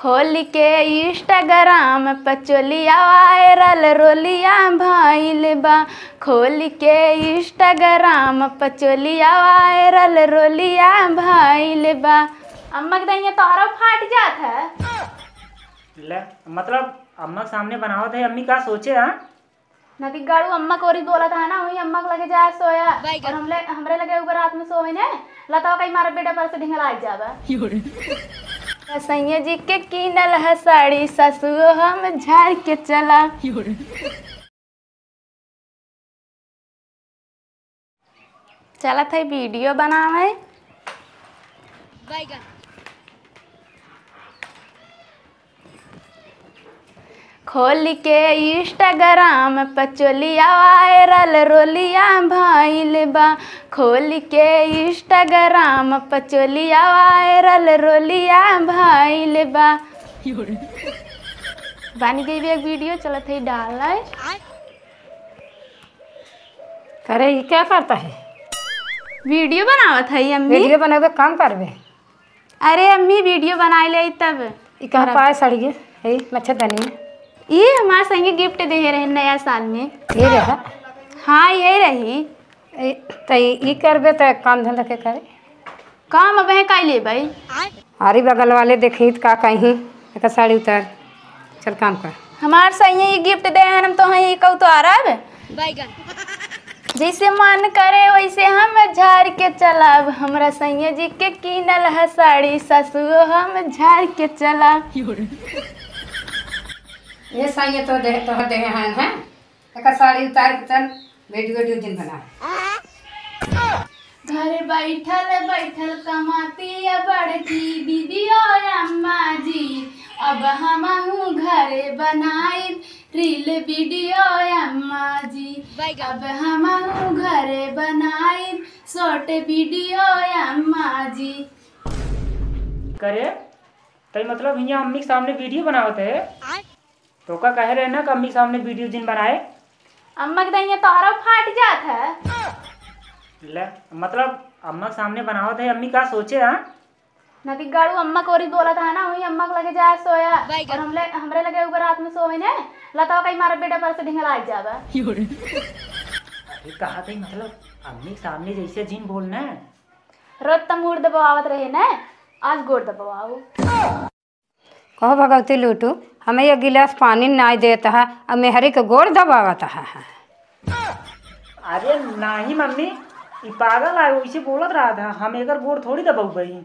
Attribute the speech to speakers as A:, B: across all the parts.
A: खोल के Instagram पचोलिया viral रोलिया भइल बा। खोल के इंस्टाग्राम पचोलिया वायरल रोलिया भइल बा। अम्मा के दहिया तोहरा फाट जात है।
B: ले मतलब अम्मा के सामने बनावत है, अम्मी का सोचे। हाँ
A: नदी गाड़ू अम्मा को और बोला था ना, वही अम्मा को लगे जाए सोया और हमरे लगे ऊपर रात में सोवे ने लताओ कहीं मारे बेटा पर से ढिंगला आ जावा। सैया जी के कीनल है साड़ी ससुर हम झाड़ के चला। चला था वीडियो बनावे। खोल के इंस्टाग्राम पचोलिया वायरल रोलिया भइल बा। खोल के इंस्टाग्राम पचोलिया वायरल रोलिया भइल बा। बानी गई एक वीडियो चलत है डाल।
C: अरे ये क्या करता है?
A: वीडियो बनावत है अम्मी।
C: वीडियो बनावे काम करबे।
A: अरे अम्मी वीडियो बनाए ले तब
C: ई कहाँ पाए सड़िए है मच्छरदानी।
A: ये हमारे संगे गिफ्ट दे रहे नया साल में।
C: ये रहा।
A: हाँ ये रही।
C: तो ये करबे तो काम धंधा के करे
A: काम अब है का ले भाई।
C: अरे बगल वाले देखी का कहीं एक साड़ी उतार चल काम कर।
A: हमारे संगे ये गिफ्ट दे हैं हम तो हैं कहू तो आरब जैसे मन करे वैसे हम झाड़ के चलब। हमरा सैया जी के कीनल है साड़ी ससुर हम झाड़ के चलब।
C: ये सही तो दे हैं एक साड़ी उतार के चल वीडियो दिन बना।
A: घर बैठल बैठल कमाती बड़की दीदी और अम्मा जी। अब हमहू घरे बनाई रील वीडियो अम्मा जी। अब हमहू घरे बनाई शॉर्ट वीडियो अम्मा जी।
B: करे तो मतलब यहाँ अम्मी के सामने वीडियो बनावत है तो का कह रहे ना कि अम्मी के सामने वीडियो जिन बनाए।
A: अम्मा के दहिया तोहरा फाट जात है।
B: ले मतलब अम्मा के सामने बनावत है, अम्मी का सोचे। हाँ
A: नदी गाड़ू अम्मा को और बोला था ना, वही अम्मा को लगे जाए सोया और हमरे लगे ऊपर रात में सोवे ने लताओ कहीं मारे बेटा पर से ढिंगला आ जावा।
B: अरे कहा थी मतलब अम्मी के सामने जैसे जिन बोलना
A: रोज तम मूड दबावत रहे ने, आज गोड़ दबाओ।
C: कहो भगवती लूटू हमें ये गिलास पानी ना देता है अब मेहरी के गोड़ दबावता है।
B: अरे नहीं मम्मी ये पागल है वैसे बोलत रहा था, हम एक गोड़ थोड़ी दबाऊ गई।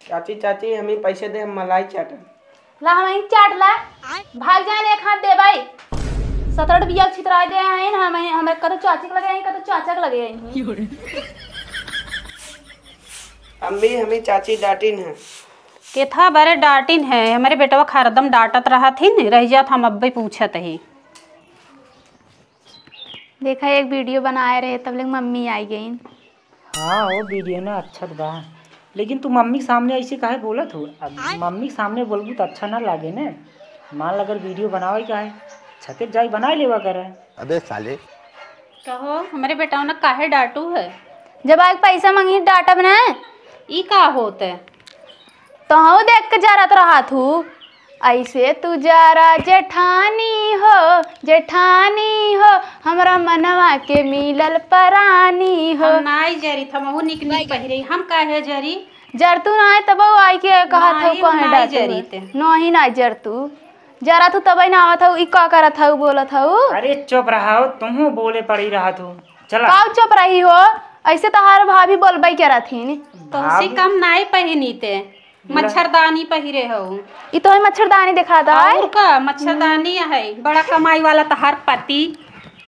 D: चाची चाची हमें पैसे दे, हम मलाई चाटन।
A: ला हम चाट ला भाग जाए एक हाथ दे भाई। 17 बिया छितरा दे हैं हमें कतो चाची के लगे हैं कतो चाचा के लगे हैं।
D: अम्मी हमें चाची डांटिन है
E: के था बड़े डांटिन है। हमारे बेटवा हरदम डांटत रहा थी न रह जात हम अब भी पूछत ही।
A: देखा एक वीडियो बनाए रहे तब लग मम्मी आई गई।
B: हाँ वो वीडियो ना अच्छा बा लेकिन तू मम्मी के सामने ऐसे काहे बोलत हो। अब मम्मी के सामने बोलबू तो अच्छा ना लागे ने। मान अगर वीडियो बनावे का है छते जाई बना लेवा करे।
F: अबे साले
E: कहो हमारे बेटवा ने काहे डांटू है।
A: जब आज पैसा मांगी डाटा बना
E: ई का होते
A: तो हाँ देख के जरत रहा थू। ऐसे तू जरा जेठानी हो हमरा मनवा के मिलल परानी हो।
E: नाई जरी था महू निक निक पहिरे हम काहे जरी
A: जर तू ना तब आई के कहा था कहे डर
E: जरी ते
A: नहीं ना जर तू जरा तू तब ना आवत हूँ का करत हूँ बोलत हूँ।
B: अरे चुप रहा हो तुम बोले पड़ी रहा तू चला
A: का चुप रही हो। ऐसे तो हर भाभी बोलबई के रहथिन
E: तो उसी कम नाई पहनी ते मच्छरदानी पहिरे हो।
A: ये तो है मच्छरदानी दिखा था
E: और का मच्छरदानी है बड़ा कमाई वाला तो हर पति